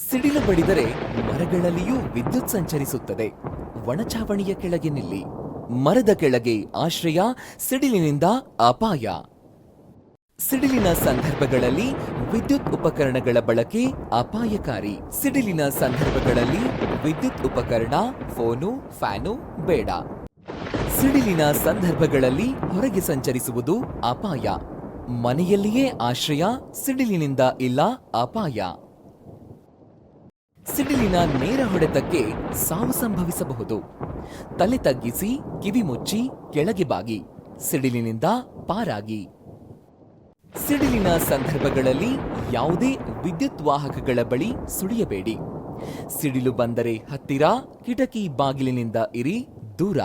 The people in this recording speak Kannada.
ಸಿಡಿಲು ಬಡಿದರೆ ಮರಗಳಲ್ಲಿಯೂ ವಿದ್ಯುತ್ ಸಂಚರಿಸುತ್ತದೆ. ಒಣಚಾವಣಿಯ ಕೆಳಗೆ ನಿಲ್ಲಿ. ಮರದ ಕೆಳಗೆ ಆಶ್ರಯ, ಸಿಡಿಲಿನಿಂದ ಅಪಾಯ. ಸಿಡಿಲಿನ ಸಂದರ್ಭಗಳಲ್ಲಿ ವಿದ್ಯುತ್ ಉಪಕರಣಗಳ ಬಳಕೆ ಅಪಾಯಕಾರಿ. ಸಿಡಿಲಿನ ಸಂದರ್ಭಗಳಲ್ಲಿ ವಿದ್ಯುತ್ ಉಪಕರಣ, ಫೋನು, ಫ್ಯಾನು ಬೇಡ. ಸಿಡಿಲಿನ ಸಂದರ್ಭಗಳಲ್ಲಿ ಹೊರಗೆ ಸಂಚರಿಸುವುದು ಅಪಾಯ. ಮನೆಯಲ್ಲಿಯೇ ಆಶ್ರಯ, ಸಿಡಿಲಿನಿಂದ ಇಲ್ಲ ಅಪಾಯ. ಸಿಡಿಲಿನ ನೇರ ಹೊಡೆತಕ್ಕೆ ಸಾವು ಸಂಭವಿಸಬಹುದು. ತಲೆ ತಗ್ಗಿಸಿ, ಕಿವಿ ಮುಚ್ಚಿ, ಕೆಳಗೆ ಬಾಗಿ. ಸಿಡಿಲಿನಿಂದ ಪಾರಾಗಿ. ಸಿಡಿಲಿನ ಸಂದರ್ಭಗಳಲ್ಲಿ ಯಾವುದೇ ವಿದ್ಯುತ್ ವಾಹಕಗಳ ಬಳಿ ಸುಳಿಯಬೇಡಿ. ಸಿಡಿಲು ಬಂದರೆ ಹತ್ತಿರ, ಕಿಟಕಿ ಬಾಗಿಲಿನಿಂದ ಇರಿ, ದೂರ.